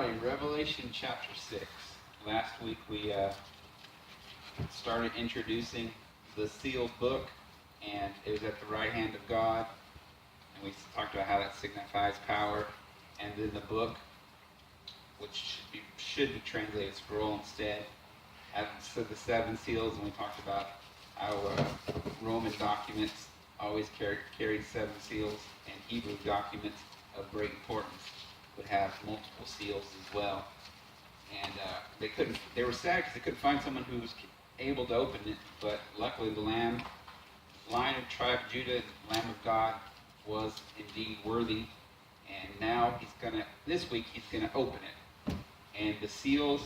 in Revelation chapter 6. Last week we started introducing the sealed book, and it was at the right hand of God. And we talked about how that signifies power. And then the book, which should be translated scroll instead, so the seven seals. And we talked about how Roman documents always carried seven seals, and Hebrew documents of great importance would have multiple seals as well. And they were sad because they couldn't find someone who was able to open it, but luckily the Lion of tribe of Judah, Lamb of God, was indeed worthy. And now this week he's gonna open it. And the seals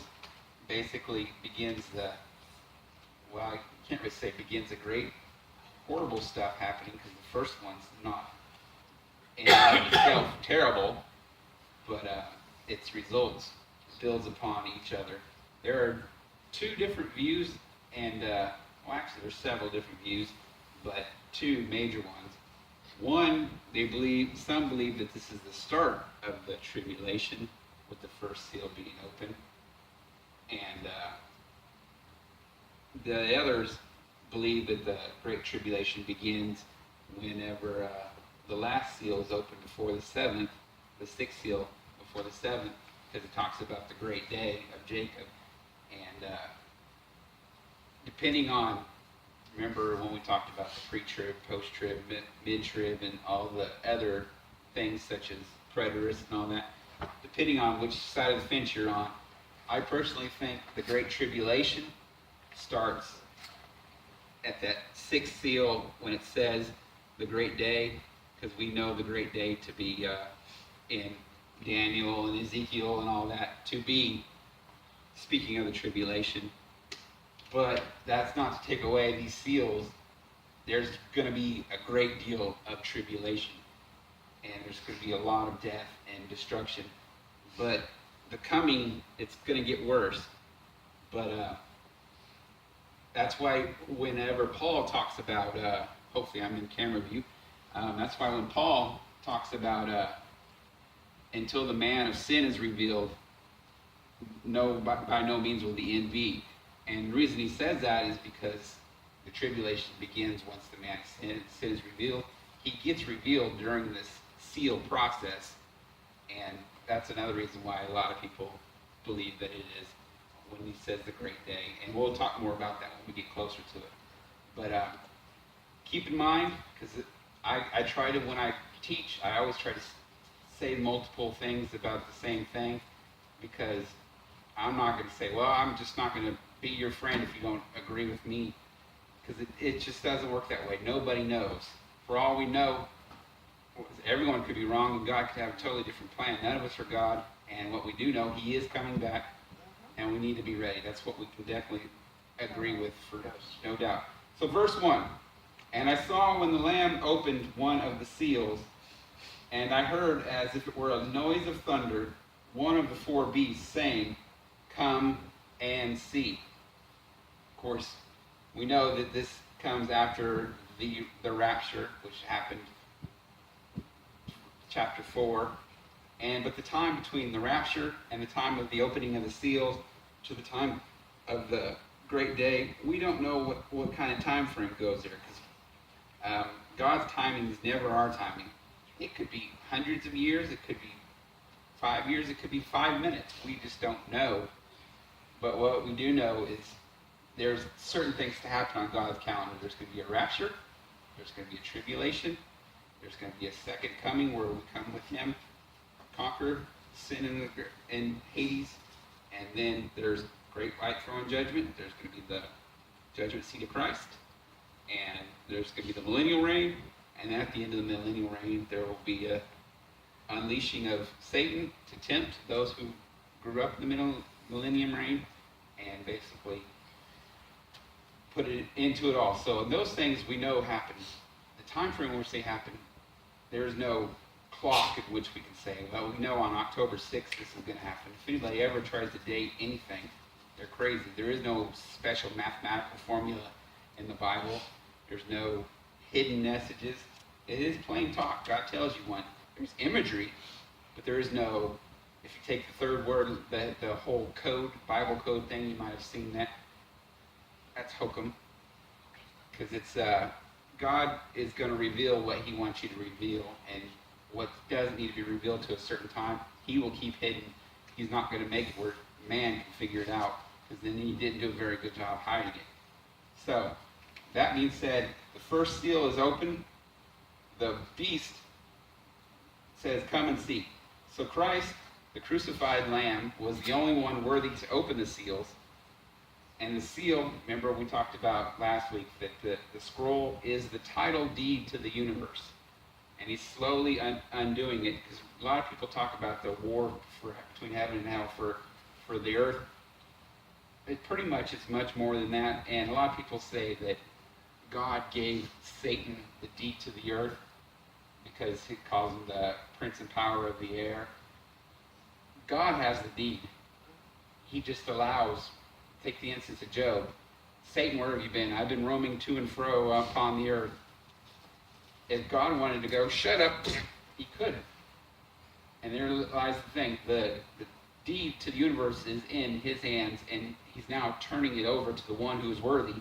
basically begins I can't really say begins the great horrible stuff happening, because the first one's not in itself terrible, but its results builds upon each other. There are two different views, and actually there's several different views, but two major ones. One, some believe that this is the start of the tribulation, with the first seal being open, and the others believe that the Great Tribulation begins whenever the last seal is opened before the seventh, the sixth seal before the seventh, because it talks about the great day of Jacob. And depending on, remember when we talked about the pre-trib, post-trib, mid-trib, and all the other things such as preterists and all that, depending on which side of the fence you're on, I personally think the Great Tribulation starts at that sixth seal when it says the great day, because we know the great day to be in Daniel and Ezekiel and all that, to be speaking of the tribulation. But that's not to take away these seals. There's going to be a great deal of tribulation, and there's going to be a lot of death and destruction. But the coming, it's going to get worse. But that's why whenever Paul talks about, hopefully I'm in camera view, that's why when Paul talks about until the man of sin is revealed, by no means will the end be. And the reason he says that is because the tribulation begins once the man of sin is revealed. He gets revealed during this seal process, and that's another reason why a lot of people believe that it is when he says the great day. And we'll talk more about that when we get closer to it. But keep in mind, because I try to, when I teach, I always try to say multiple things about the same thing, because I'm not going to say, well, I'm just not going to be your friend if you don't agree with me, because it just doesn't work that way. Nobody knows. For all we know, everyone could be wrong, and God could have a totally different plan. None of us are God, and what we do know, He is coming back, and we need to be ready. That's what we can definitely agree with, for no doubt. So verse 1, and I saw when the Lamb opened one of the seals, and I heard as if it were a noise of thunder, one of the four beasts saying, "Come and see." Of course, we know that this comes after the rapture, which happened chapter 4. But the time between the rapture and the time of the opening of the seals to the time of the great day, we don't know what kind of time frame goes there, because God's timing is never our timing. It could be hundreds of years, it could be 5 years, it could be 5 minutes. We just don't know. But what we do know is there's certain things to happen on God's calendar. There's going to be a rapture, there's going to be a tribulation, there's going to be a second coming where we come with Him, conquer sin in Hades, and then there's great white throne judgment. There's going to be the judgment seat of Christ, and there's going to be the millennial reign, and at the end of the millennial reign there will be a unleashing of Satan to tempt those who grew up in the millennium reign, and basically put it into it all. So those things we know happen. The time frame in which they happen, there's no clock at which we can say, well, we know on October 6th this is going to happen. If anybody ever tries to date anything, they're crazy. There is no special mathematical formula in the Bible. There's no hidden messages. It is plain talk. God tells you one. There's imagery, but there is no If you take the third word, the whole code, Bible code thing, you might have seen that. That's hokum. Because it's God is going to reveal what he wants you to reveal, and what doesn't need to be revealed to a certain time, he will keep hidden. He's not going to make it where man can figure it out, because then he didn't do a very good job hiding it. So, that being said, the first seal is open. The beast says, come and see. So Christ, the crucified lamb, was the only one worthy to open the seals. And the seal, remember we talked about last week, that the scroll is the title deed to the universe. And he's slowly undoing it, because a lot of people talk about the war between heaven and hell for the earth. It pretty much is much more than that. And a lot of people say that God gave Satan the deed to the earth because he calls him the prince and power of the air. God has the deed. He just allows. Take the instance of Job. Satan, where have you been? I've been roaming to and fro upon the earth. If God wanted to go, shut up, he could. And there lies the thing. The deed to the universe is in his hands, and he's now turning it over to the one who is worthy,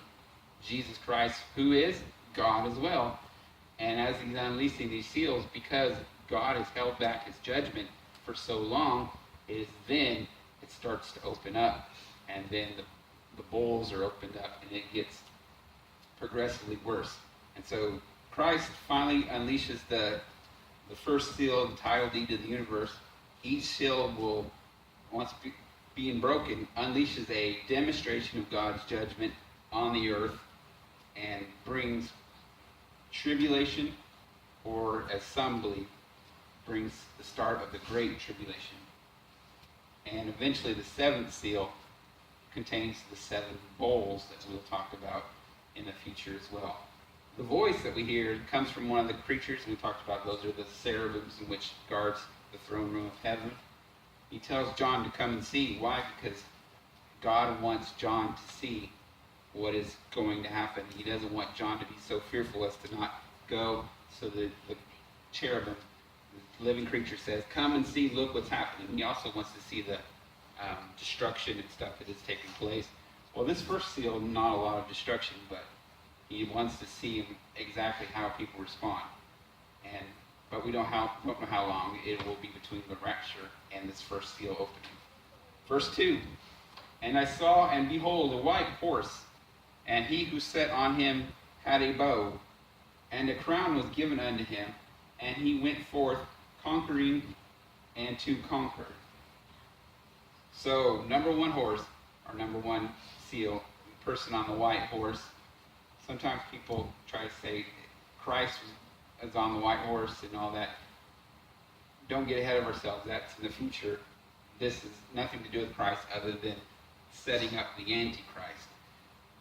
Jesus Christ, who is God as well. And as he's unleashing these seals, because God has held back his judgment for so long, it is then it starts to open up. And then the bowls are opened up, and it gets progressively worse. And so Christ finally unleashes the first seal, the title deed to the universe. Each seal will, once being broken, unleashes a demonstration of God's judgment on the earth and brings tribulation, or as some believe, brings the start of the Great Tribulation. And eventually the seventh seal contains the seven bowls that we'll talk about in the future as well. The voice that we hear comes from one of the creatures we talked about. Those are the cherubims in which guards the throne room of heaven. He tells John to come and see. Why? Because God wants John to see what is going to happen. He doesn't want John to be so fearful as to not go. So the cherubim, the living creature, says, come and see, look what's happening. He also wants to see the destruction and stuff that is taking place. Well, this first seal, not a lot of destruction, but he wants to see exactly how people respond. But we don't know how long it will be between the rapture and this first seal opening. Verse 2, and I saw, and behold, a white horse, and he who sat on him had a bow, and a crown was given unto him, and he went forth conquering and to conquer. So, number one horse, or number one seal, person on the white horse. Sometimes people try to say Christ is on the white horse and all that. Don't get ahead of ourselves. That's in the future. This is nothing to do with Christ other than setting up the Antichrist.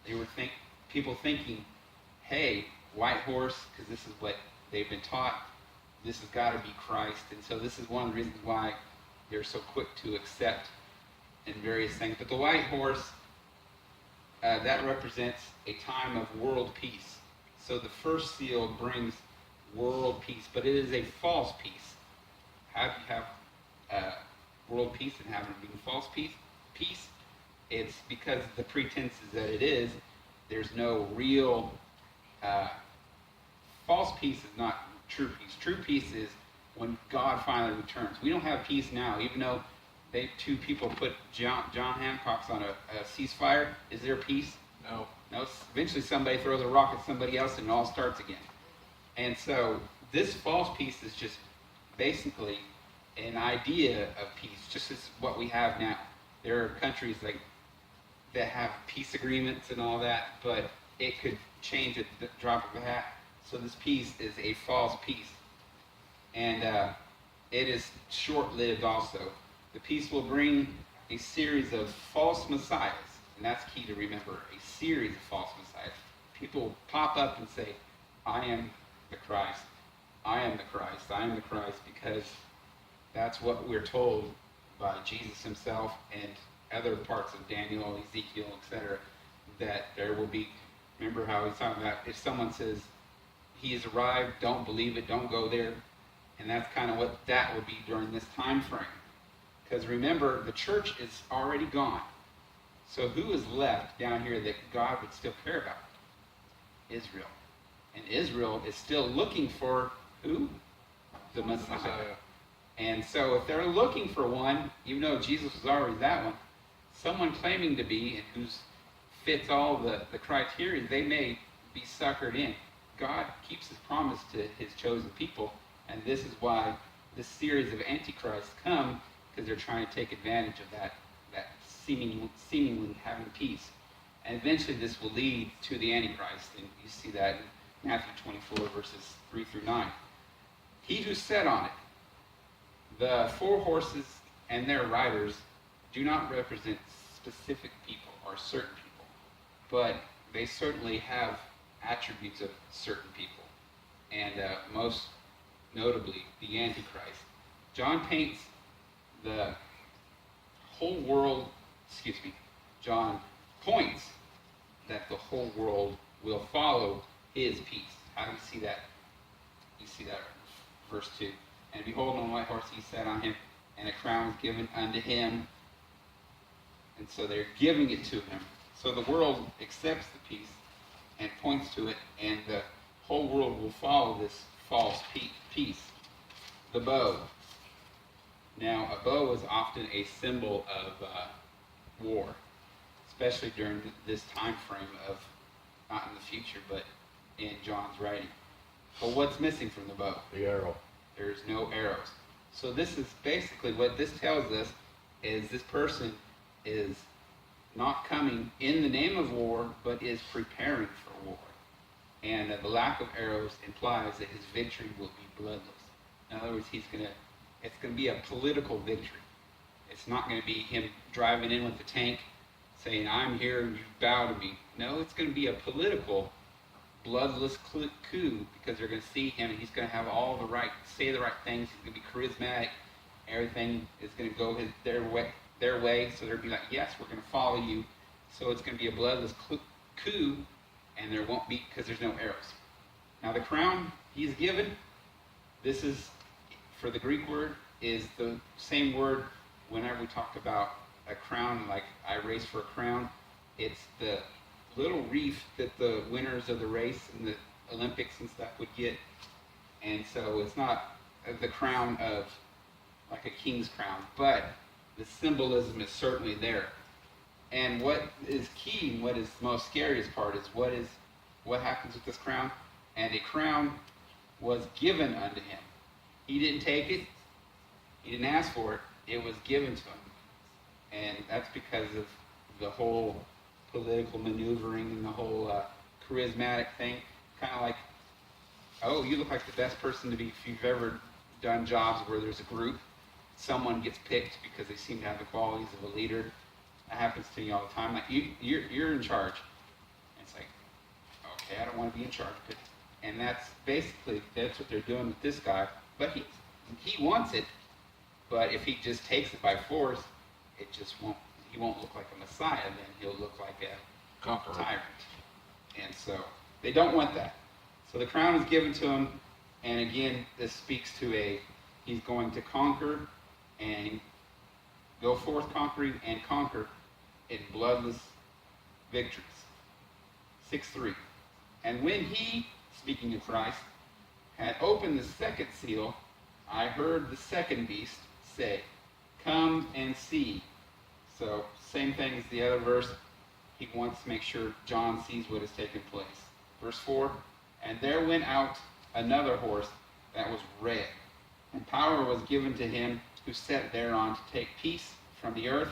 They were people thinking, hey, white horse, because this is what they've been taught. This has got to be Christ. And so this is one of the reasons why they're so quick to accept in various things. But the white horse, that represents a time of world peace. So the first seal brings world peace, but it is a false peace. How do you have world peace and have it being false peace? It's because the pretense is that it is. There's no real... false peace is not true peace. True peace is when God finally returns. We don't have peace now, even though two people put John Hancock's on a ceasefire. Is there peace? No. Eventually somebody throws a rock at somebody else and it all starts again. And so this false peace is just basically an idea of peace, just as what we have now. There are countries that have peace agreements and all that, but it could change at the drop of a hat. So this peace is a false peace. And it is short-lived also. The peace will bring a series of false messiahs. And that's key to remember, a series of false messiahs. People pop up and say, I am the Christ. I am the Christ. I am the Christ, because that's what we're told by Jesus himself and other parts of Daniel, Ezekiel, etc., that there will be. Remember how he's talking about, if someone says he has arrived, don't believe it, don't go there. And that's kind of what that will be during this time frame. Because remember, the church is already gone. So who is left down here that God would still care about? Israel. And Israel is still looking for who? The Messiah. And so if they're looking for one, even though Jesus was already that one, someone claiming to be and who fits all the criteria, they may be suckered in. God keeps his promise to his chosen people, and this is why this series of antichrists come, because they're trying to take advantage of that seemingly having peace. And eventually this will lead to the Antichrist, and you see that in Matthew 24, verses 3 through 9. He who sat on it, the 4 horses and their riders, do not represent specific people or certain people, but they certainly have attributes of certain people, and most notably the Antichrist. John paints the whole world, John points that the whole world will follow his peace. How do we see that? You see that in verse 2. And behold, on a white horse he sat on him, and a crown was given unto him. And so they're giving it to him. So the world accepts the peace and points to it, and the whole world will follow this false peace. The bow. Now, a bow is often a symbol of war, especially during this time frame of, not in the future, but in John's writing. But what's missing from the bow? The arrow. There's no arrows. So this is basically what this tells us, is this person is not coming in the name of war, but is preparing for war. And the lack of arrows implies that his victory will be bloodless. In other words, it's going to be a political victory. It's not going to be him driving in with the tank saying, I'm here and you bow to me. No, it's going to be a political, bloodless coup, because they're going to see him and he's going to have all the right, say the right things. He's going to be charismatic. Everything is going to go their way. So they'll be like, yes, we're going to follow you. So it's going to be a bloodless coup, and there won't be, because there's no arrows. Now the crown he's given, this is, for the Greek word, is the same word whenever we talk about a crown, like I race for a crown. It's the little wreath that the winners of the race in the Olympics and stuff would get. And so it's not the crown of like a king's crown, but the symbolism is certainly there. And what is key and what is the most scariest part is what happens with this crown. And a crown was given unto him. He didn't take it. He didn't ask for it. It was given to him. And that's because of the whole political maneuvering and the whole charismatic thing. Kind of like, oh, you look like the best person to be, if you've ever done jobs where there's a group, someone gets picked because they seem to have the qualities of a leader. That happens to me all the time. Like, you're in charge. And it's like, okay, I don't want to be in charge. And that's what they're doing with this guy. But he wants it. But if he just takes it by force, he won't look like a Messiah, then he'll look like a Conqueror. Tyrant. And so they don't want that. So the crown is given to him, and again, this speaks to he's going to conquer and go forth conquering and conquer in bloodless victories. 6:3. And when he, speaking of Christ, had opened the second seal, I heard the second beast say, come and see. So, same thing as the other verse. He wants to make sure John sees what has taken place. Verse 4, and there went out another horse that was red, and power was given to him who sat thereon to take peace from the earth,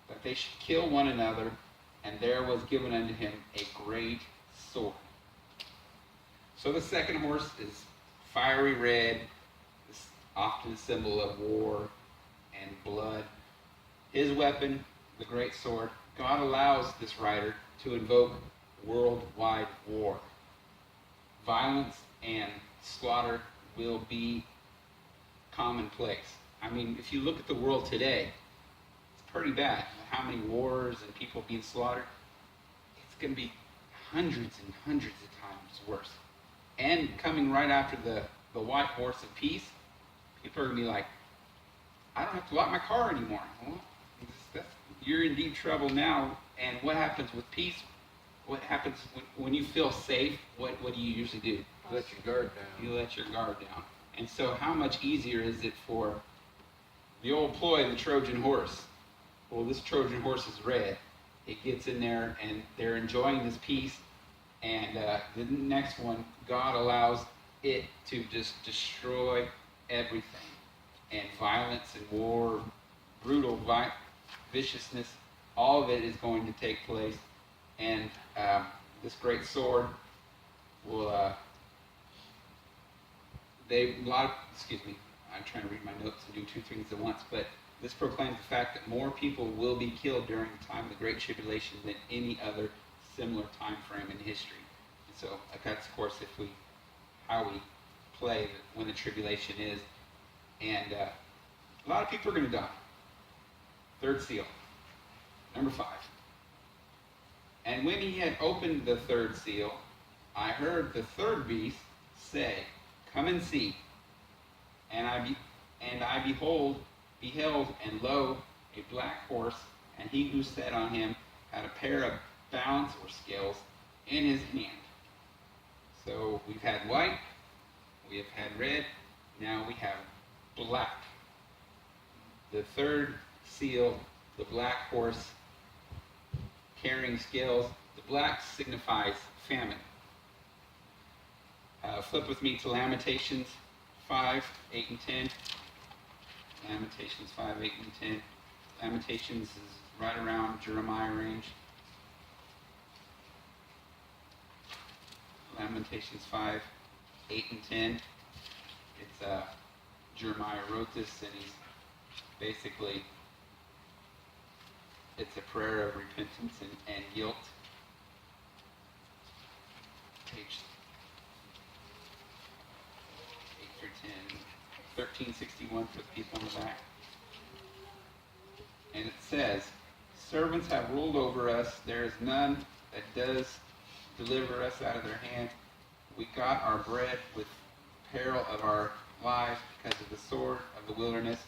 that they should kill one another, and there was given unto him a great sword. So the second horse is fiery red, it's often a symbol of war and blood. His weapon, the great sword, God allows this rider to invoke worldwide war. Violence and slaughter will be commonplace. I mean, if you look at the world today, it's pretty bad. How many wars and people being slaughtered? It's going to be hundreds and hundreds of times worse. And coming right after the white horse of peace, people are going to be like, I don't have to lock my car anymore. Well, you're in deep trouble now. And what happens with peace? What happens when you feel safe? What do you usually do? Let your guard down. You let your guard down. And so how much easier is it for the old ploy, the Trojan horse? Well, this Trojan horse is red. It gets in there, and they're enjoying this peace. And the next one, God allows it to just destroy everything. And violence and war, brutal viciousness, all of it is going to take place. And this great sword will, I'm trying to read my notes and do two things at once, but this proclaims the fact that more people will be killed during the time of the Great Tribulation than any other similar time frame in history. And so that's, of course, how we play when the tribulation is. And a lot of people are going to die. Third seal. Number 5. And when he had opened the third seal, I heard the third beast say, "Come and see." And I beheld, and lo, a black horse, and he who sat on him had a pair of balance or scales in his hand. So we've had white, we have had red, now we have black. The third seal, the black horse carrying scales. The black signifies famine. Flip with me to Lamentations 5, 8, and 10. Lamentations 5, 8, and 10. Lamentations is right around Jeremiah range. Lamentations 5, 8, and 10. It's Jeremiah wrote this, and he's basically, it's a prayer of repentance and guilt. Page 8 through 10. 1361 for the people in the back. And it says, "Servants have ruled over us. There is none that does deliver us out of their hand. We got our bread with peril of our lives because of the sword of the wilderness.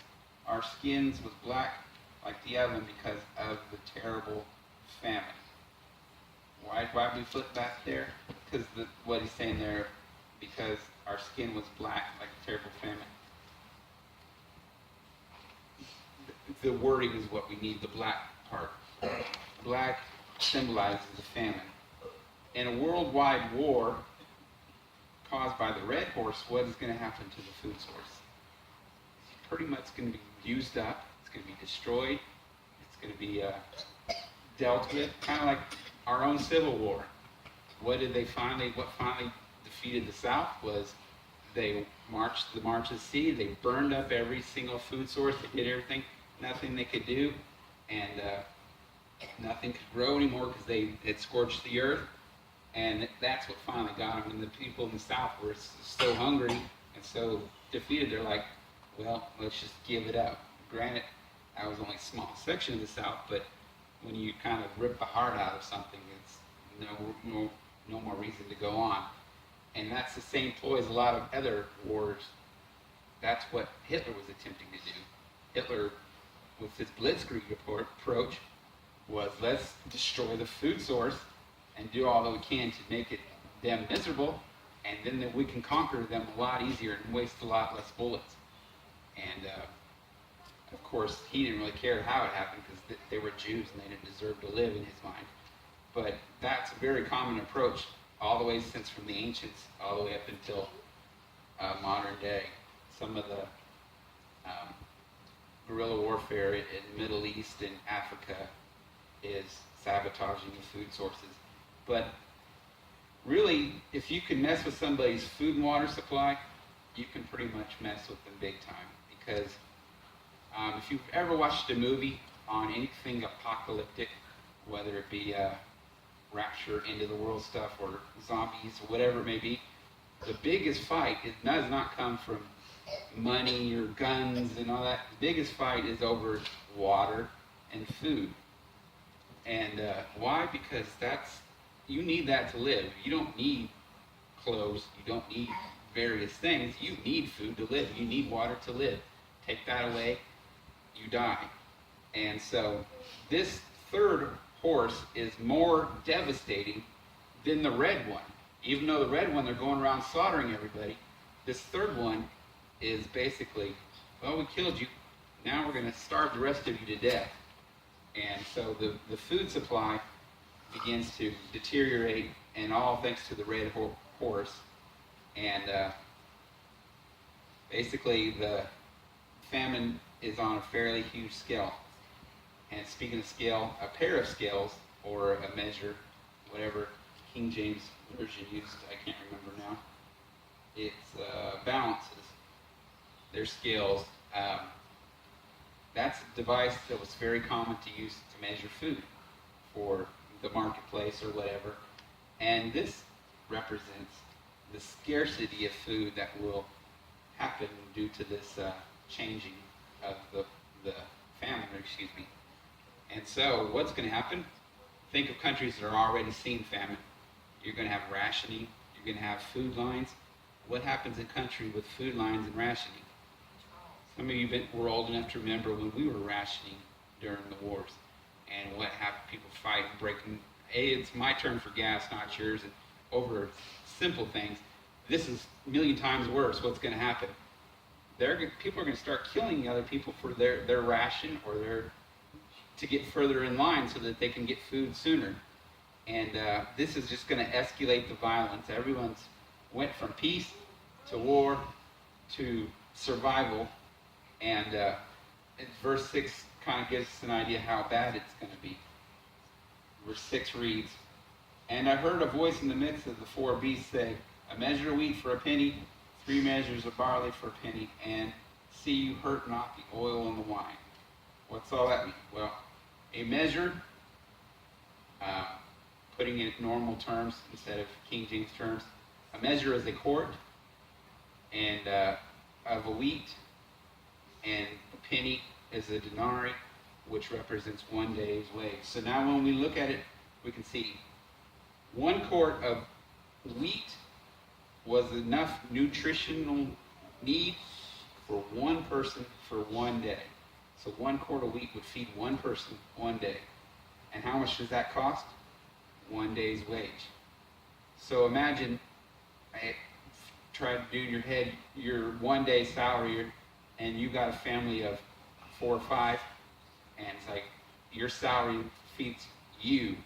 Our skins was black like the oven because of the terrible famine." Why do we flip back there? Because what he's saying there, because our skin was black like the terrible famine. The wording is what we need, the black part. Black symbolizes the famine. In a worldwide war caused by the red horse, what is going to happen to the food source? It's pretty much going to be used up. It's going to be destroyed. It's going to be dealt with, kind of like our own Civil War. What finally defeated the South was they marched the March of the Sea. They burned up every single food source. They did everything. Nothing they could do, and nothing could grow anymore because they had scorched the earth. And that's what finally got them. And the people in the South were so hungry and so defeated, they're like, well, let's just give it up. Granted, that was only a small section of the South, but when you kind of rip the heart out of something, it's no more reason to go on. And that's the same ploy as a lot of other wars. That's what Hitler was attempting to do. Hitler, with his blitzkrieg approach, was let's destroy the food source and do all that we can to make them miserable, and then we can conquer them a lot easier and waste a lot less bullets. And of course, he didn't really care how it happened because they were Jews and they didn't deserve to live in his mind. But that's a very common approach all the way since from the ancients all the way up until modern day. Some of the guerrilla warfare in the Middle East and Africa is sabotaging the food sources. But really, if you can mess with somebody's food and water supply, you can pretty much mess with them big time. Because if you've ever watched a movie on anything apocalyptic, whether it be rapture, end of the world stuff, or zombies, or whatever it may be, the biggest fight does not come from money or guns and all that. The biggest fight is over water and food. And why? Because you need that to live. You don't need clothes. You don't need various things. You need food to live. You need water to live. Take that away, you die. And so this third horse is more devastating than the red one. Even though the red one, they're going around slaughtering everybody, this third one is basically, well, we killed you. Now we're going to starve the rest of you to death. And so the food supply begins to deteriorate, and all thanks to the red horse. And basically the famine is on a fairly huge scale. And speaking of scale, a pair of scales, or a measure, whatever King James Version used, I can't remember now, it's balances. Their scales. That's a device that was very common to use to measure food for the marketplace or whatever. And this represents the scarcity of food that will happen due to this changing of the famine, excuse me. And so what's going to happen? Think of countries that are already seeing famine. You're going to have rationing. You're going to have food lines. What happens in a country with food lines and rationing? Some of you were old enough to remember when we were rationing during the wars. And what happened? People fighting, breaking. Hey, it's my turn for gas, not yours. And over simple things. This is a million times worse. What's going to happen? People are going to start killing other people for their ration or to get further in line so that they can get food sooner. And this is just going to escalate the violence. Everyone's went from peace to war to survival. And verse 6 kind of gives us an idea how bad it's going to be. Verse 6 reads, "And I heard a voice in the midst of the four beasts say, a measure of wheat for a penny, 3 measures of barley for a penny, and see you hurt not the oil and the wine." What's all that mean? Well, a measure, putting it in normal terms instead of King James terms, a measure is a quart, and of a wheat, and a penny is a denarii, which represents 1 day's wage. So now when we look at it, we can see 1 quart of wheat was enough nutritional need for 1 person for 1 day. So 1 quart of wheat would feed 1 person 1 day. And how much does that cost? 1 day's wage. So imagine, try to do in your head your 1 day salary, and you got a family of 4 or 5, and it's like your salary feeds you.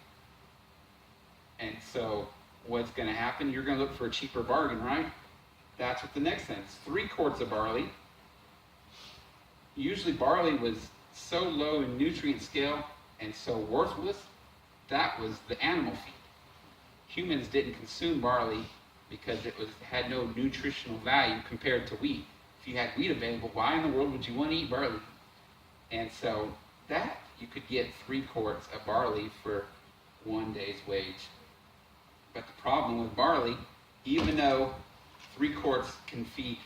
And so what's going to happen? You're going to look for a cheaper bargain, right? That's what the next sentence. 3 quarts of barley. Usually barley was so low in nutrient scale and so worthless, that was the animal feed. Humans didn't consume barley because it had no nutritional value compared to wheat. If you had wheat available, why in the world would you want to eat barley? And so that you could get 3 quarts of barley for 1 day's wage. But the problem with barley, even though 3 quarts can feed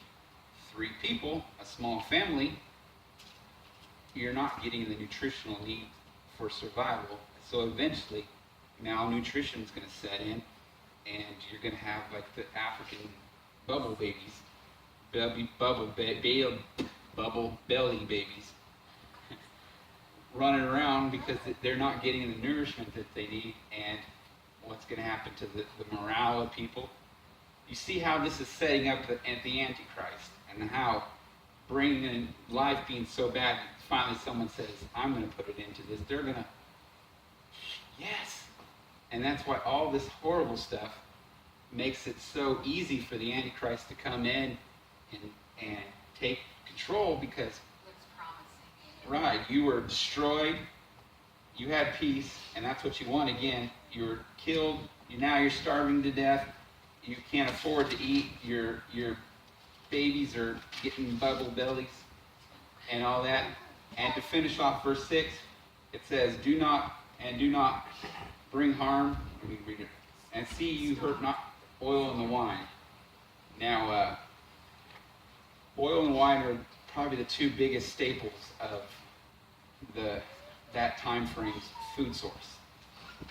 3 people, a small family, you're not getting the nutritional need for survival. So eventually, malnutrition is going to set in, and you're going to have like the African bubble babies, bubble belly babies, running around because they're not getting the nourishment that they need. And what's going to happen to the morale of people? You see how this is setting up the Antichrist, and how bringing in life being so bad, finally someone says, I'm going to put it into this. They're going to, yes. And that's why all this horrible stuff makes it so easy for the Antichrist to come in and take control, because looks promising. right, you were destroyed, you had peace, and that's what you want again. You were killed, now you're starving to death, you can't afford to eat, your babies are getting bubble bellies and all that. And to finish off verse 6, it says, do not bring harm. Let me read it. And see you hurt not oil and the wine. Now, oil and wine are probably the 2 biggest staples of that time frame's food source.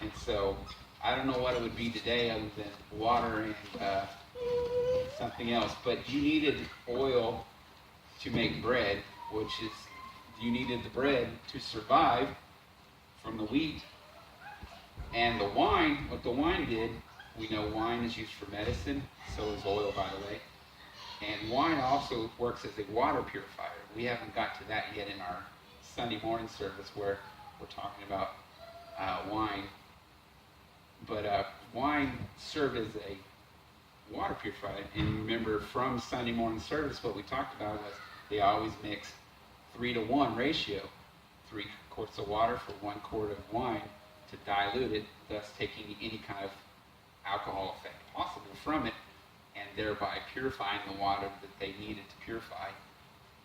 And so I don't know what it would be today other than water and something else. But you needed oil to make bread, which is you needed the bread to survive from the wheat. And the wine, what the wine did, we know wine is used for medicine, so is oil, by the way. And wine also works as a water purifier. We haven't got to that yet in our Sunday morning service where we're talking about wine. But wine served as a water purifier. And remember, from Sunday morning service, what we talked about was they always mix 3-to-1 ratio. 3 quarts of water for 1 quart of wine to dilute it, thus taking any kind of alcohol effect possible from it, and thereby purifying the water that they needed to purify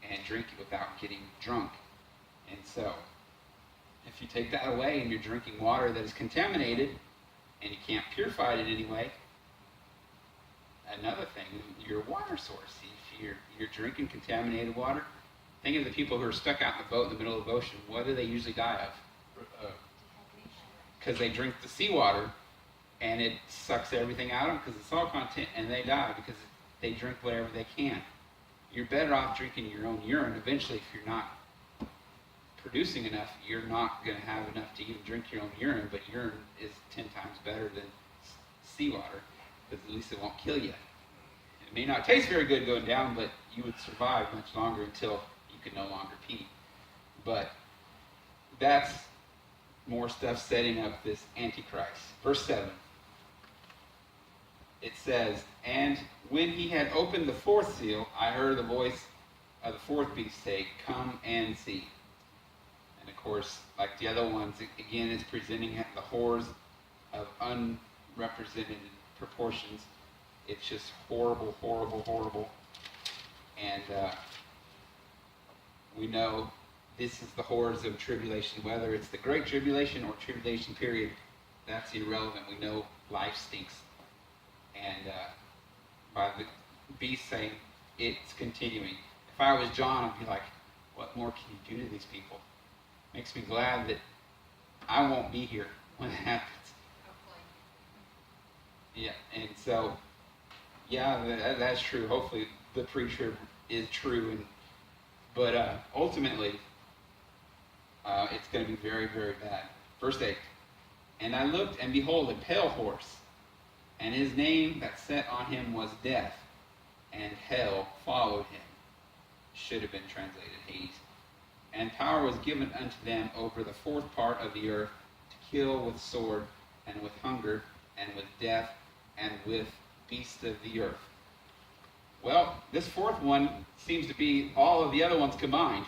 and drink it without getting drunk. And so, if you take that away and you're drinking water that is contaminated and you can't purify it in any way, another thing, your water source. If you're drinking contaminated water, think of the people who are stuck out in the boat in the middle of the ocean. What do they usually die of? Because they drink the seawater and it sucks everything out of them because it's salt content, and they die because they drink whatever they can. You're better off drinking your own urine. Eventually, if you're not producing enough, you're not going to have enough to even drink your own urine, but urine is 10 times better than seawater because at least it won't kill you. It may not taste very good going down, but you would survive much longer until you could no longer pee. But that's more stuff setting up this Antichrist. Verse 7. It says, "And when he had opened the 4th seal, I heard the voice of the 4th beast say, 'Come and see.'" And of course, like the other ones, again, it's presenting the horrors of unrepresented proportions. It's just horrible, horrible, horrible. And we know this is the horrors of tribulation. Whether it's the Great Tribulation or tribulation period, that's irrelevant. We know life stinks. And by the beast saying it's continuing. If I was John, I'd be like, what more can you do to these people? Makes me glad that I won't be here when it happens. Hopefully. Yeah, and so, yeah, that's true. Hopefully the pre-trib is true. But ultimately, it's going to be very, very bad. Verse 8. "And I looked, and behold, a pale horse, and his name that sat on him was Death, and hell followed him." Should have been translated Hades. "And power was given unto them over the 4th part of the earth to kill with sword, and with hunger, and with death, and with beasts of the earth." Well, this 4th one seems to be all of the other ones combined.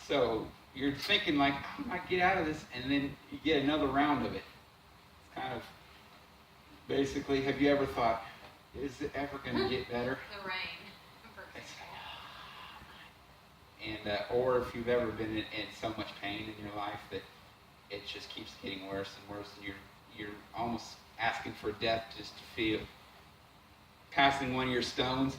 So you're thinking like, I might get out of this, and then you get another round of it. It's kind of basically, have you ever thought, is it ever going to get better? The rain. And or if you've ever been in so much pain in your life that it just keeps getting worse and worse, and you're almost asking for death just to feel passing one of your stones.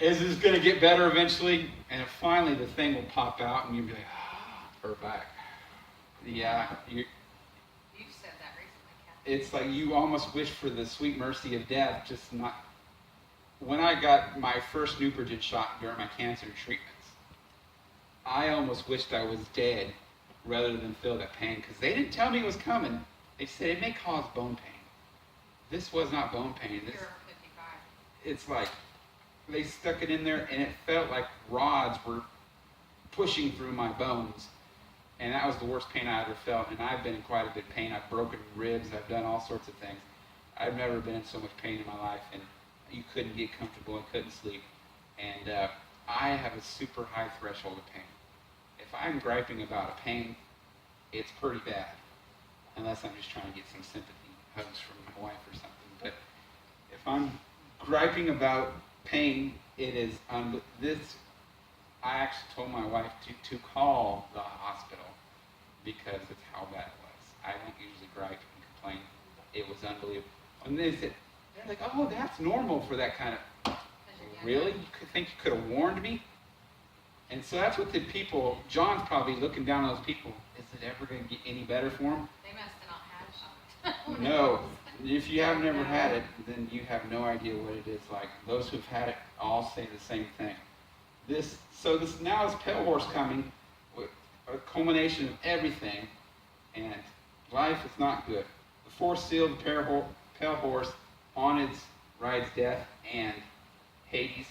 Is this going to get better eventually? And finally the thing will pop out and you'll be like, we're back. Yeah, You've said that recently, Kathy. it's like you almost wish for the sweet mercy of death, just not. When I got my first Neupogen shot during my cancer treatments, I almost wished I was dead rather than feel that pain, because they didn't tell me it was coming. They said it may cause bone pain. This was not bone pain. You're 55. It's like they stuck it in there and it felt like rods were pushing through my bones. And that was the worst pain I ever felt. And I've been in quite a bit of pain. I've broken ribs. I've done all sorts of things. I've never been in so much pain in my life. And you couldn't get comfortable and couldn't sleep. And I have a super high threshold of pain. If I'm griping about a pain, it's pretty bad. Unless I'm just trying to get some sympathy, hugs from my wife or something. But if I'm griping about pain, it is this. I actually told my wife to call the hospital because it's how bad it was. I don't usually gripe and complain. It was unbelievable. And they said, they're like, oh, that's normal for that kind of. Really? You could think you could have warned me? And so that's what the people, John's probably looking down on those people. Is it ever going to get any better for them? They must have not had a shot. No. If you have never had it, then you have no idea what it is like. Those who've had it all say the same thing. This now is pale horse coming, with a culmination of everything, and life is not good. The fourth seal of the pale horse on its rides death and Hades.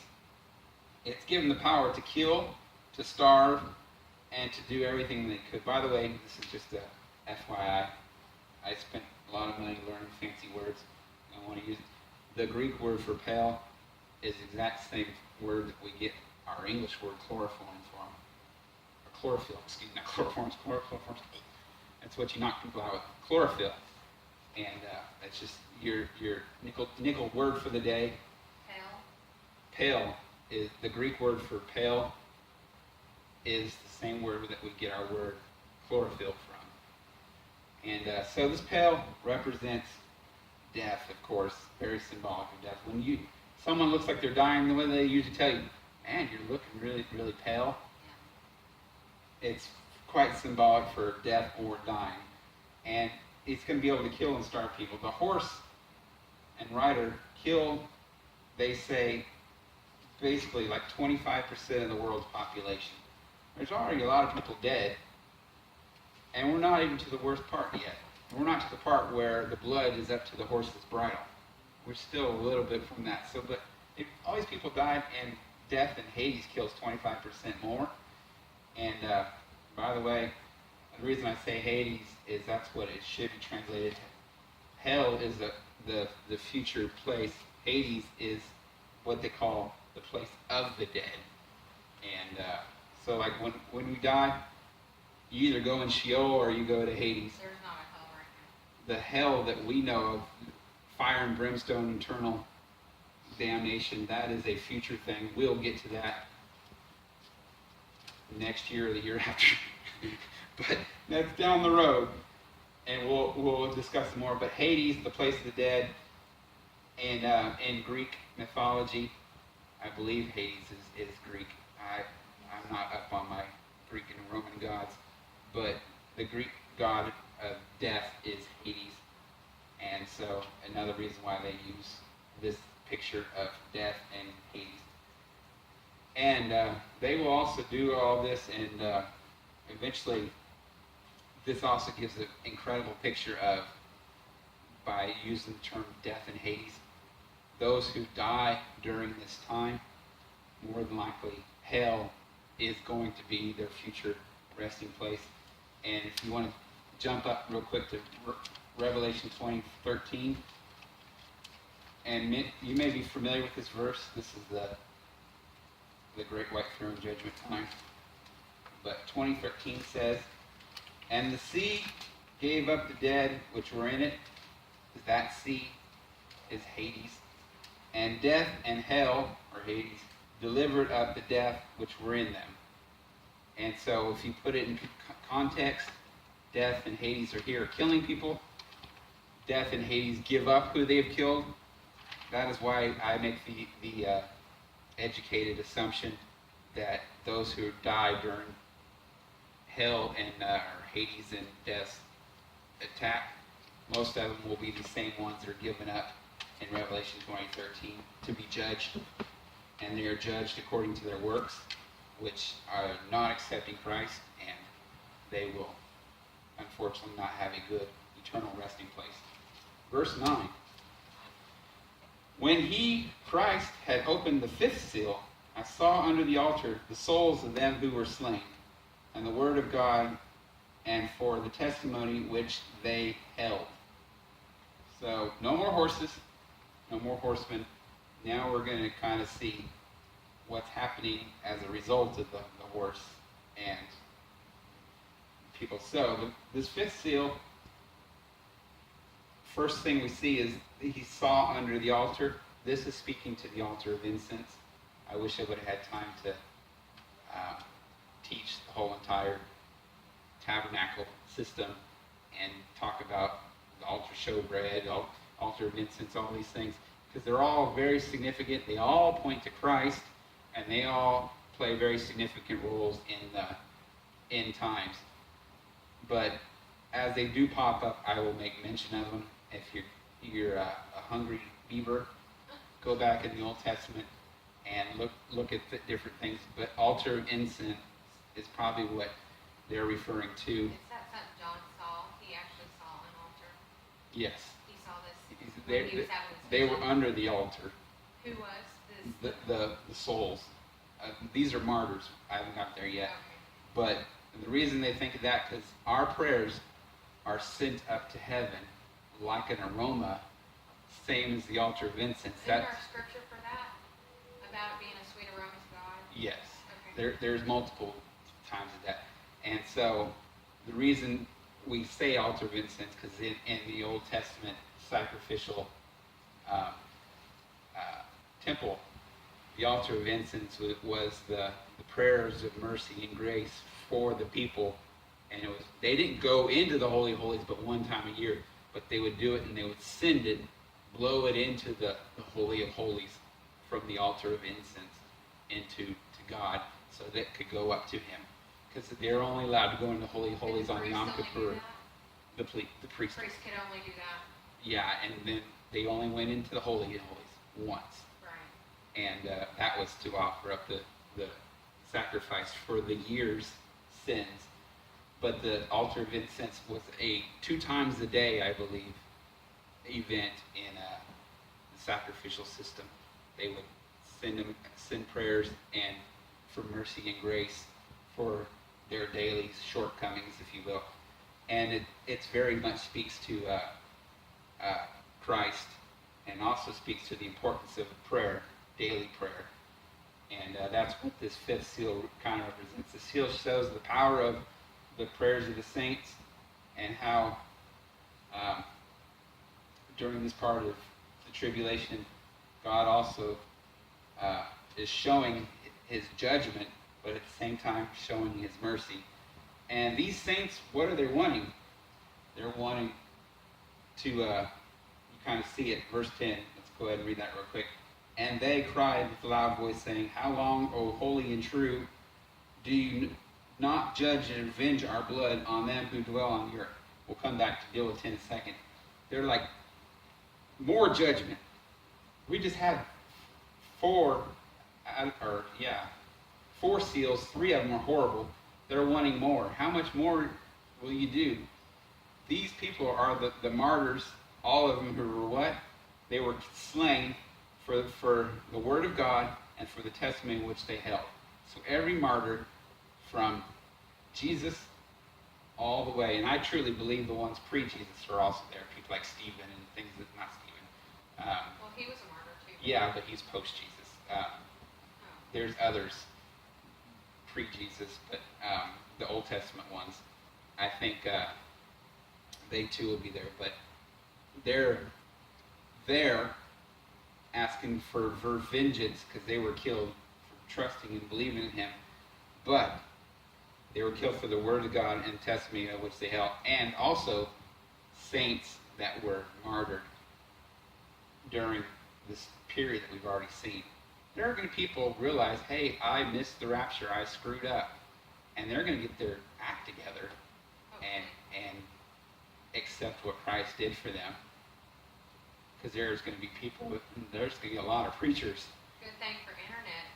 It's given the power to kill, to starve, and to do everything they could. By the way, this is just a FYI. I spent a lot of money learning fancy words. I want to use it. The Greek word for pale is the exact same word that we get our English word chloroform from. Or chlorophyll, excuse me, not chloroform, chloroform. That's what you knock people out with, chlorophyll. And that's just your nickel word for the day. Pale. Pale is the Greek word for pale is the same word that we get our word chlorophyll from. And so this pale represents death, of course, very symbolic of death. When someone looks like they're dying, the way they usually tell you, man, you're looking really, really pale. Yeah. It's quite symbolic for death or dying. And it's going to be able to kill and starve people. The horse and rider kill, they say, basically like 25% of the world's population. There's already a lot of people dead, and we're not even to the worst part yet. We're not to the part where the blood is up to the horse's bridle. We're still a little bit from that. So, but if all these people died, and death in Hades kills 25% more. And by the way, the reason I say Hades is that's what it should be translated. Hell is the future place. Hades is what they call the place of the dead. And so like when we die, you either go in Sheol or you go to Hades. There's not a hell right The hell that we know of, fire and brimstone, eternal damnation, that is a future thing. We'll get to that next year or the year after. But that's down the road, and we'll discuss it more. But Hades, the place of the dead, and in Greek mythology, I believe Hades is Greek. I'm not up on my Greek and Roman gods, but the Greek god of death is Hades, and so another reason why they use this picture of death and Hades. And they will also do all this, and eventually this also gives an incredible picture of, by using the term death and Hades, those who die during this time, more than likely hell is going to be their future resting place. And if you want to jump up real quick to Revelation 20:13, and you may be familiar with this verse. This is the great white throne judgment time. But 20:13 says, "And the sea gave up the dead which were in it." That sea is Hades. "And death and hell," or Hades, "delivered up the death which were in them." And so if you put it in context, death and Hades are here killing people. Death and Hades give up who they have killed. That is why I make the educated assumption that those who die during hell and or Hades and death's attack, most of them will be the same ones that are given up in Revelation 20:13 to be judged. And they are judged according to their works, which are not accepting Christ, and they will unfortunately not have a good eternal resting place. Verse 9. "When he, Christ, had opened the fifth seal, I saw under the altar the souls of them who were slain, and the word of God, and for the testimony which they held." So, no more horses, no more horsemen. Now we're going to kind of see what's happening as a result of the horse and people. So, this fifth seal, first thing we see is he saw under the altar. This is speaking to the altar of incense. I wish I would have had time to teach the whole entire tabernacle system and talk about the altar showbread, altar of incense, all these things, because they're all very significant. They all point to Christ, and they all play very significant roles in the end times. But as they do pop up, I will make mention of them. If you're a hungry beaver, go back in the Old Testament and look at the different things. But altar of incense is probably what they're referring to. Is that something John saw? He actually saw an altar. Yes, He saw this they, when he was having this they were vision. under the altar. Who was this? The souls. These are martyrs. I haven't got there yet. Okay. But the reason they think of that, because our prayers are sent up to heaven like an aroma, same as the altar of incense. Is there a scripture for that? About it being a sweet aroma to God? Yes. Okay. There's multiple times of that. And so the reason we say altar of incense, because in the Old Testament sacrificial temple, the altar of incense was the prayers of mercy and grace for the people. And they didn't go into the Holy of Holies but one time a year, but they would do it and they would send it, blow it into the Holy of Holies from the altar of incense into God, so that it could go up to him. Because they're only allowed to go into the Holy of Holies on Yom Kippur. The priest. The priest could only do that. Yeah, and then they only went into the Holy of Holies once. Right. And that was to offer up the sacrifice for the year's sins. But the altar of incense was a 2 times a day, I believe, event in the sacrificial system. They would send prayers and for mercy and grace for their daily shortcomings, if you will. And it's very much speaks to Christ, and also speaks to the importance of prayer, daily prayer. And that's what this 5th seal kind of represents. The seal shows the power of the prayers of the saints, and how during this part of the tribulation, God also is showing his judgment, but at the same time showing his mercy. And these saints, what are they wanting? They're wanting to, you kind of see it, verse 10. Let's go ahead and read that real quick. And they cried with a loud voice, saying, How long, O holy and true, do you not judge and avenge our blood on them who dwell on the earth? We'll come back to deal with 10 in a second. They're like, more judgment. We just had 4 seals, 3 of them are horrible. They're wanting more. How much more will you do? These people are the martyrs, all of them who were what? They were slain for the word of God and for the testimony which they held. So every martyr from Jesus all the way, and I truly believe the ones pre-Jesus are also there. People like Stephen and things that, not Stephen. Well, he was a martyr too. Yeah, but he's post-Jesus. There's others pre-Jesus, but the Old Testament ones, I think they too will be there. But they're there asking for vengeance because they were killed for trusting and believing in him. But they were killed for the word of God and testimony of which they held, and also saints that were martyred during this period that we've already seen. There are going to be people realize, hey, I missed the rapture, I screwed up, and they're going to get their act together and accept what Christ did for them. Because there's going to be people, there's going to be a lot of preachers. Good thing for internet.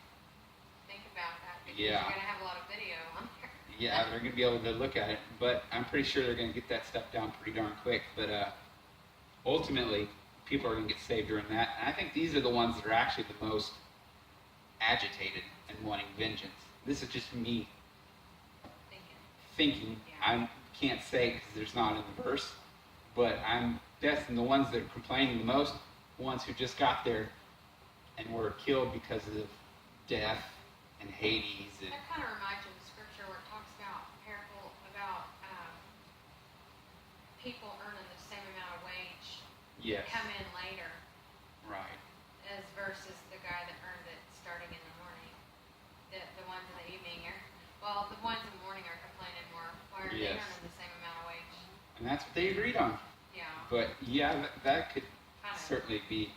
Think about that, because Yeah. you're going to have a lot of video on there. Yeah, they're going to be able to look at it, but I'm pretty sure they're going to get that stuff down pretty darn quick. But ultimately, people are going to get saved during that. And I think these are the ones that are actually the most agitated and wanting vengeance. This is just me thinking. Yeah. I can't say because there's not in the verse, but I'm guessing the ones that are complaining the most, ones who just got there and were killed because of death and Hades. And That kind of reminds you of the scripture where it talks about parable about people earning the same amount of wage yes, come in later right. as versus the guy that earned it starting in the morning. The ones in the evening the ones in the morning are complaining more. Why are they Yes. earning the same amount of wage? And that's what they agreed on. Yeah. But yeah, that could Kind of certainly be.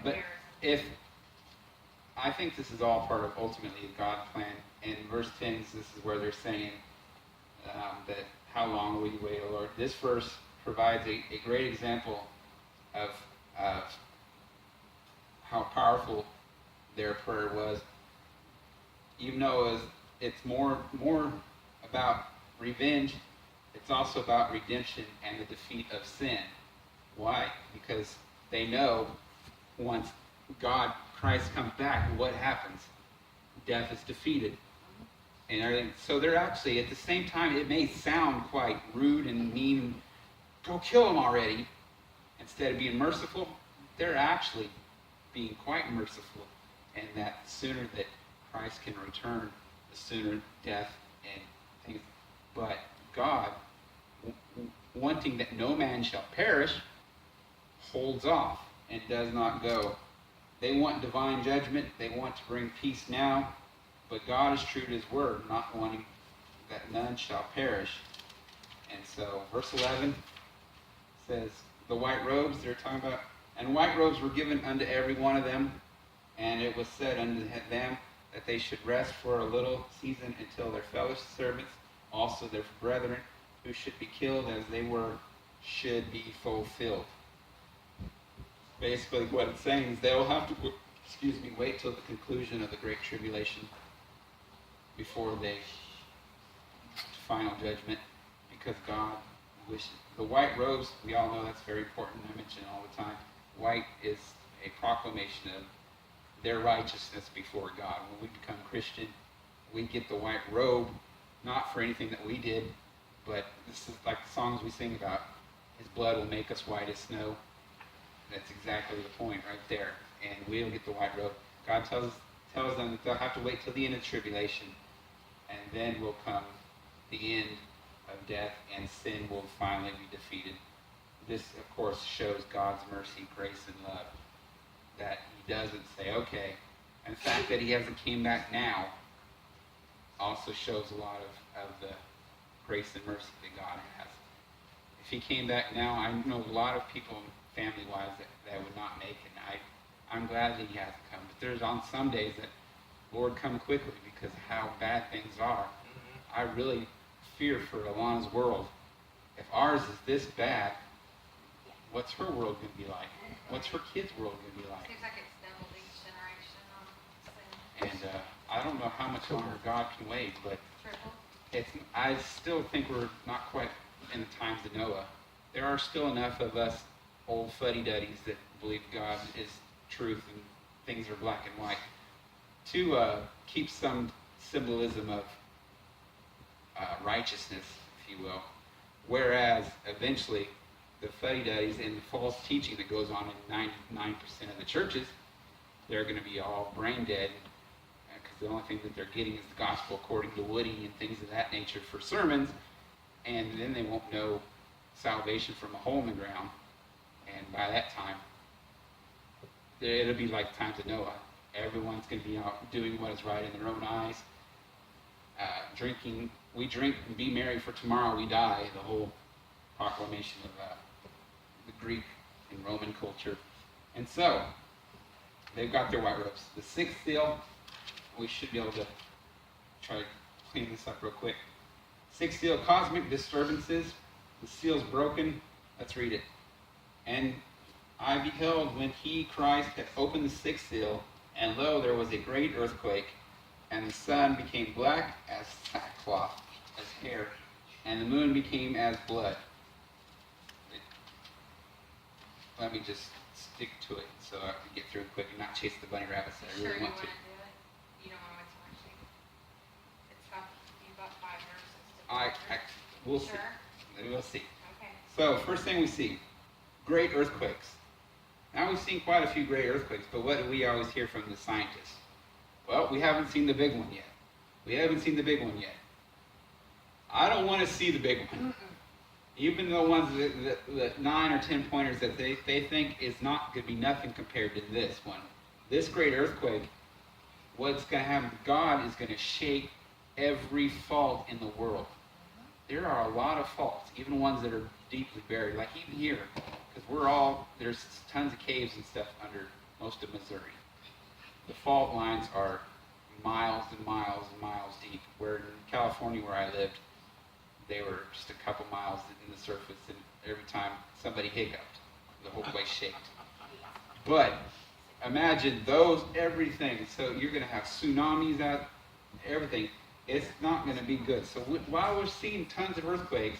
But comparison. I think this is all part of ultimately God's plan. In verse 10, this is where they're saying that how long will you wait, O Lord? This verse provides a great example of how powerful their prayer was, even though it's more about revenge, it's also about redemption and the defeat of sin. Why? Because they know once Christ comes back, what happens? Death is defeated. And everything. So they're actually, at the same time, it may sound quite rude and mean, go kill them already, instead of being merciful, they're actually being quite merciful. And that the sooner that Christ can return, the sooner death and things. But God, wanting that no man shall perish, holds off and does not go. They want divine judgment. They want to bring peace now. But God is true to his word, not wanting that none shall perish. And so, verse 11 says, the white robes, they're talking about, and white robes were given unto every one of them, and it was said unto them that they should rest for a little season until their fellow servants, also their brethren, who should be killed as they were, should be fulfilled. Basically, what it's saying is they will have to, wait till the conclusion of the Great Tribulation before they final judgment, because God wishes. The white robes, we all know that's very important. I mention it all the time. White is a proclamation of their righteousness before God. When we become Christian, we get the white robe, not for anything that we did, but this is like the songs we sing about. His blood will make us white as snow. That's exactly the point right there. And we'll get the white robe. God tells them that they'll have to wait till the end of the tribulation, and then will come the end of death, and sin will finally be defeated. This, of course, shows God's mercy, grace, and love. That he doesn't say, okay. And the fact that he hasn't came back now also shows a lot of the grace and mercy that God has. If he came back now, I know a lot of people, family-wise, that would not make it. I'm glad that he hasn't come. But there's on some days that, Lord, come quickly, because of how bad things are. I really fear for Alana's world. If ours is this bad, what's her world going to be like? What's her kids' world going to be like? Seems like it's doubled each generation on sin. And I don't know how much longer God can wait, but Triple. I still think we're not quite in the times of Noah. There are still enough of us old fuddy-duddies that believe God is truth and things are black and white to keep some symbolism of righteousness, if you will. Whereas eventually the fuddy-duddies and the false teaching that goes on in 99% of the churches, they're going to be all brain dead, because the only thing that they're getting is the gospel according to Woody and things of that nature for sermons, and then they won't know salvation from a hole in the ground. And by that time, it'll be like the times of Noah. Everyone's going to be out doing what is right in their own eyes. Drinking, we drink and be merry, for tomorrow we die. The whole proclamation of the Greek and Roman culture. And so, they've got their white robes. The sixth seal, we should be able to try to clean this up real quick. Sixth seal, cosmic disturbances. The seal's broken. Let's read it. And I beheld when he, Christ, had opened the sixth seal, and lo, there was a great earthquake, and the sun became black as sackcloth, as hair, and the moon became as blood. Let me just stick to it so I can get through it quick and not chase the bunny rabbits that I really want to. Do it? You don't want to wait too much. It's got, you've got 5 verses. We'll Sure? see. We'll see. Okay. So, first thing we see, great earthquakes. Now we've seen quite a few great earthquakes, but what do we always hear from the scientists? Well, we haven't seen the big one yet. We haven't seen the big one yet. I don't want to see the big one. Even the ones that 9 or 10 pointers that they think is not going to be nothing compared to this one. This great earthquake, what's going to happen, God is going to shake every fault in the world. There are a lot of faults, even ones that are deeply buried, like even here, because there's tons of caves and stuff under most of Missouri. The fault lines are miles and miles and miles deep, where in California, where I lived, they were just a couple miles in the surface, and every time somebody hiccuped, the whole place shaked. But imagine those, everything. So you're going to have tsunamis out, everything. It's not going to be good. So while we're seeing tons of earthquakes,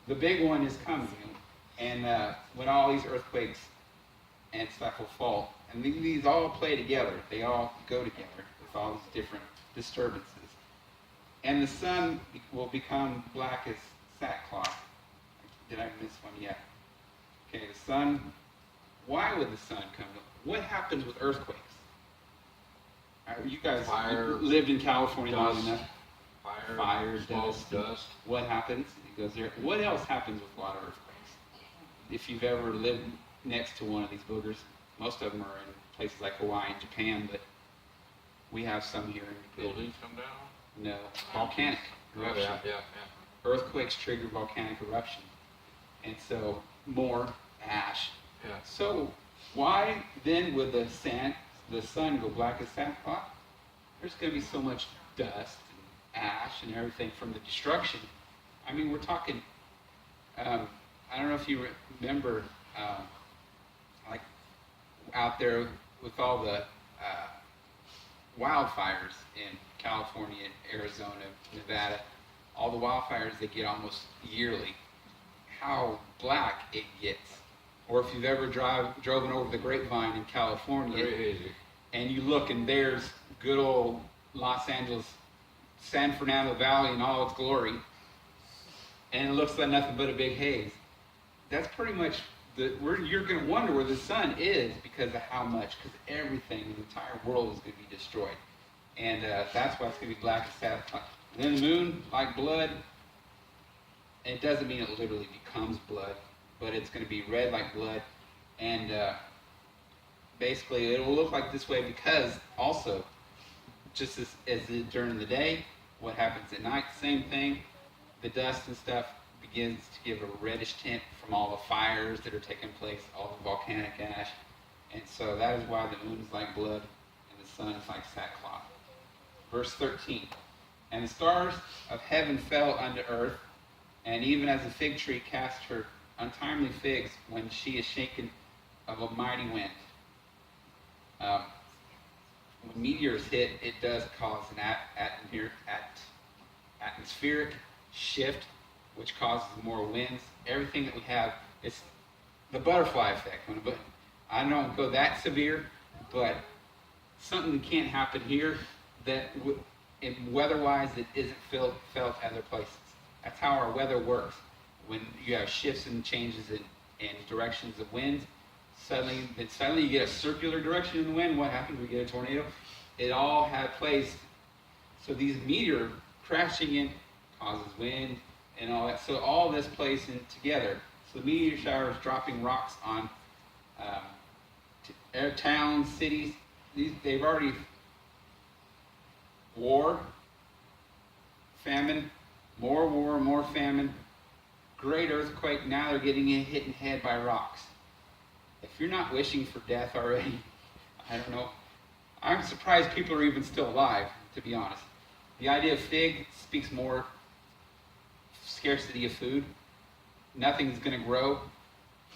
the big one is coming. And when all these earthquakes and stuff will fall, and these all play together. They all go together with all these different disturbances. And the sun will become black as sackcloth. Did I miss one yet? Okay, the sun. Why would the sun come? What happens with earthquakes? You guys lived in California long enough. Fire, dust. What happens? It goes there. What else happens with a lot of earthquakes? If you've ever lived next to one of these boogers, most of them are in places like Hawaii and Japan, but we have some here. Buildings come down? No, volcanic eruption. Yeah. Earthquakes trigger volcanic eruption, and so more ash. Yeah. So why then would the sun go black as sackcloth? There's going to be so much dust and ash and everything from the destruction. I mean, we're talking. I don't know if you remember, like out there with all the wildfires in California, Arizona, Nevada, all the wildfires they get almost yearly. How black it gets. Or if you've ever driven over the Grapevine in California, Very hazy. and you look and there's good old Los Angeles, San Fernando Valley in all its glory, and it looks like nothing but a big haze. That's pretty much you're going to wonder where the sun is because of how much, because everything in the entire world is going to be destroyed. And that's why it's going to be black as sackcloth. And then the moon, like blood, it doesn't mean it literally becomes blood, but it's going to be red like blood. And basically it will look like this way because also, just as during the day, what happens at night, same thing. The dust and stuff begins to give a reddish tint from all the fires that are taking place, all the volcanic ash. And so that is why the moon is like blood and the sun is like sackcloth. Verse 13. And the stars of heaven fell unto earth, and even as a fig tree casts her untimely figs when she is shaken of a mighty wind. When meteors hit, it does cause an atmospheric shift, which causes more winds. Everything that we have, it's the butterfly effect. I don't go that severe, but something can't happen here that, weather-wise, it isn't felt other places. That's how our weather works. When you have shifts and changes in directions of winds, suddenly you get a circular direction in the wind. What happens? We get a tornado. It all had place. So these meteor crashing in causes wind and all that. So all this plays in together. So the meteor showers dropping rocks on towns, cities. They've already war, famine, more famine, great earthquake. Now they're getting hit in the head by rocks. If you're not wishing for death already, I don't know. I'm surprised people are even still alive, to be honest. The idea of fig speaks more scarcity of food. Nothing's going to grow.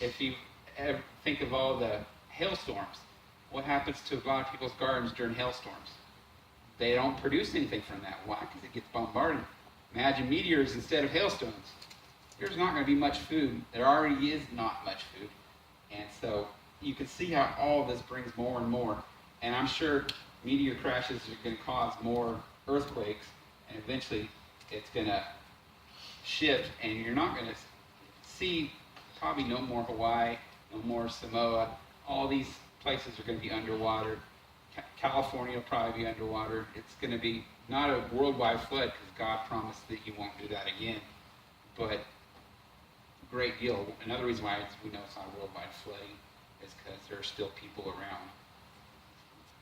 If you ever think of all the hailstorms, what happens to a lot of people's gardens during hailstorms? They don't produce anything from that. Why? Because it gets bombarded. Imagine meteors instead of hailstones. There's not going to be much food. There already is not much food. And so you can see how all this brings more and more. And I'm sure meteor crashes are going to cause more earthquakes. And eventually it's going to shift. And you're not going to see probably no more Hawaii, no more Samoa. All these places are going to be underwater. California will probably be underwater. It's going to be not a worldwide flood because God promised that He won't do that again, but a great deal. Another reason why we know it's not worldwide flooding is because there are still people around.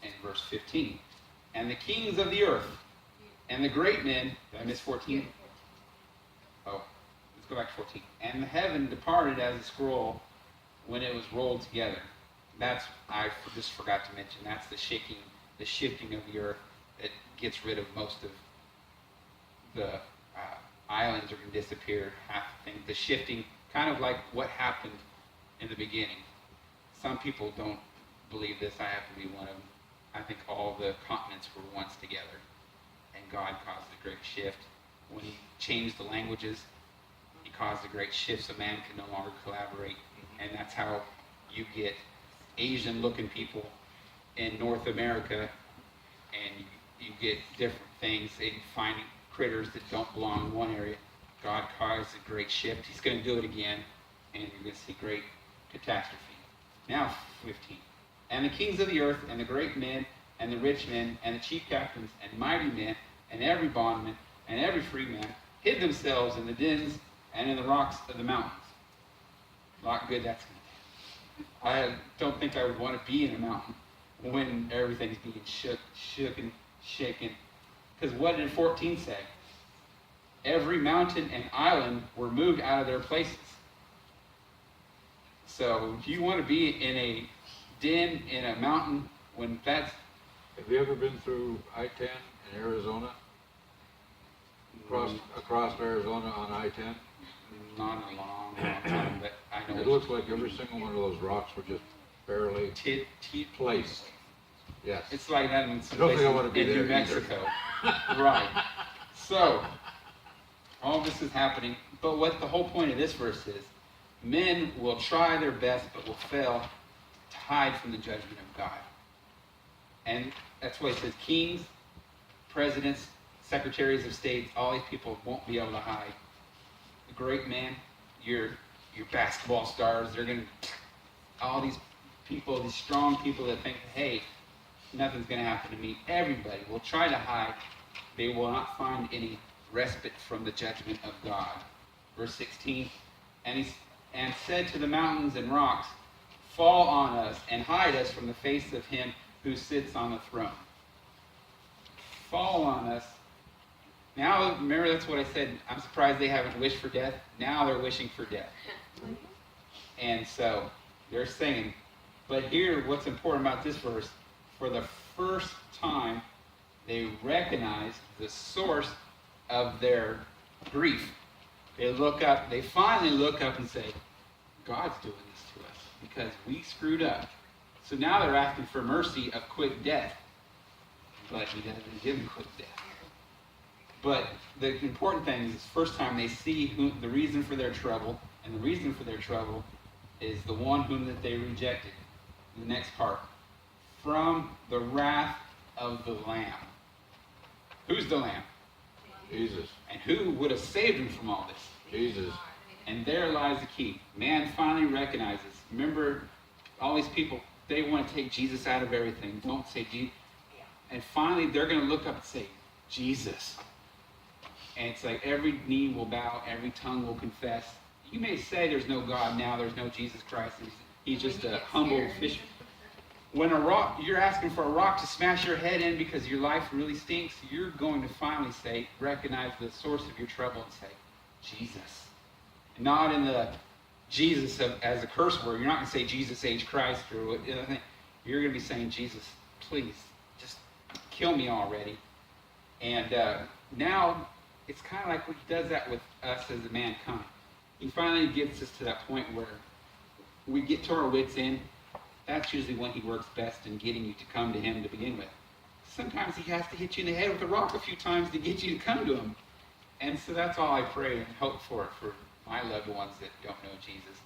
In verse 15, and the kings of the earth and the great men, did I miss 14? Oh, let's go back to 14. And the heaven departed as a scroll when it was rolled together. I just forgot to mention, that's the shifting of the earth that gets rid of most of the islands are going to disappear, half the thing. The shifting, kind of like what happened in the beginning. Some people don't believe this, I have to be one of them. I think all the continents were once together, and God caused a great shift. When he changed the languages, he caused a great shift so man could no longer collaborate. And that's how you get Asian-looking people in North America, and you get different things, and finding critters that don't belong in one area. God caused a great shift. He's going to do it again, and you're going to see great catastrophe. Now, 15. And the kings of the earth, and the great men, and the rich men, and the chief captains, and mighty men, and every bondman, and every free man, hid themselves in the dens and in the rocks of the mountains. A lot good that's going to do. I don't think I would want to be in a mountain when everything's being shook and shaken. Because what did 14 say? Every mountain and island were moved out of their places. So do you want to be in a den in a mountain when that's... Have you ever been through I-10 in Arizona? Across Arizona on I-10? Not in a long time, but I know It looks like every single one of those rocks were just barely placed. Yes. It's like that in I don't think I want to be New there Mexico. Right. So, all this is happening, but what the whole point of this verse is, men will try their best but will fail to hide from the judgment of God. And that's why it says kings, presidents, secretaries of state, all these people won't be able to hide. The great man, your basketball stars, they're going to, all these people, these strong people that think, hey, nothing's going to happen to me. Everybody will try to hide. They will not find any respite from the judgment of God. Verse 16, and said to the mountains and rocks, fall on us and hide us from the face of him who sits on the throne. Fall on us. Now, remember that's what I said, I'm surprised they haven't wished for death. Now they're wishing for death. And so, they're saying, but here, what's important about this verse, for the first time, they recognize the source of their grief. They finally look up and say, God's doing this to us because we screwed up. So now they're asking for mercy of quick death. But he doesn't give them quick death. But the important thing is, first time they see the reason for their trouble, and the reason for their trouble is the one whom that they rejected. The next part. From the wrath of the Lamb. Who's the Lamb? Jesus. And who would have saved him from all this? Jesus. And there lies the key. Man finally recognizes. Remember, all these people, they want to take Jesus out of everything. Don't say Jesus. And finally, they're going to look up and say, Jesus. And it's like every knee will bow, every tongue will confess. You may say there's no God now, there's no Jesus Christ. He's just a humble fish. When you're asking for a rock to smash your head in because your life really stinks, you're going to finally recognize the source of your trouble and say, Jesus. Not in the Jesus as a curse word. You're not going to say Jesus H. Christ or anything. You're going to be saying, Jesus, please, just kill me already. And now it's kind of like he does that with us as a mankind. He finally gets us to that point where we get to our wits' end. That's usually when he works best in getting you to come to him to begin with. Sometimes he has to hit you in the head with a rock a few times to get you to come to him. And so that's all I pray and hope for my loved ones that don't know Jesus,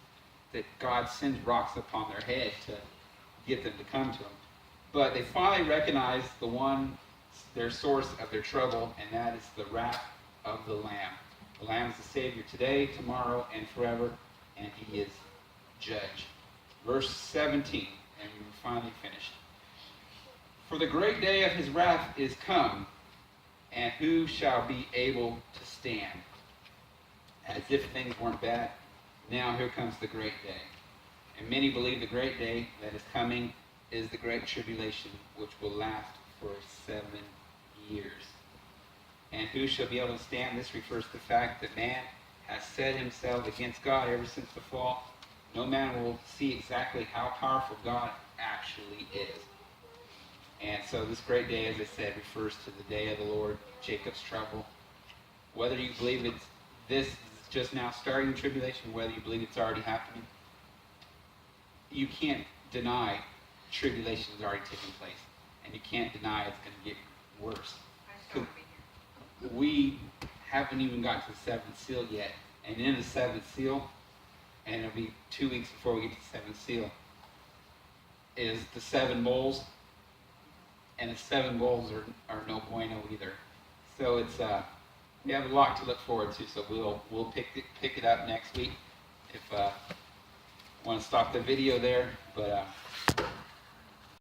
that God sends rocks upon their head to get them to come to him. But they finally recognize their source of their trouble, and that is the wrath of the Lamb. The Lamb is the Savior today, tomorrow, and forever, and he is judge. Verse 17, and we're finally finished. For the great day of his wrath is come, and who shall be able to stand? As if things weren't bad, now here comes the great day. And many believe the great day that is coming is the great tribulation, which will last for 7 years. And who shall be able to stand? This refers to the fact that man has set himself against God ever since the fall. No man will see exactly how powerful God actually is. And so this great day, as I said, refers to the day of the Lord, Jacob's trouble. Whether you believe this is just now starting the tribulation, whether you believe it's already happening, you can't deny tribulation has already taken place, and you can't deny it's going to get worse. I still want to be here. We haven't even got to the seventh seal yet, and in the seventh seal, and it'll be 2 weeks before we get to the seventh seal, is the 7 bowls, and the 7 bowls are no bueno either. So it's we have a lot to look forward to. So we'll pick it up next week. If want to stop the video there, but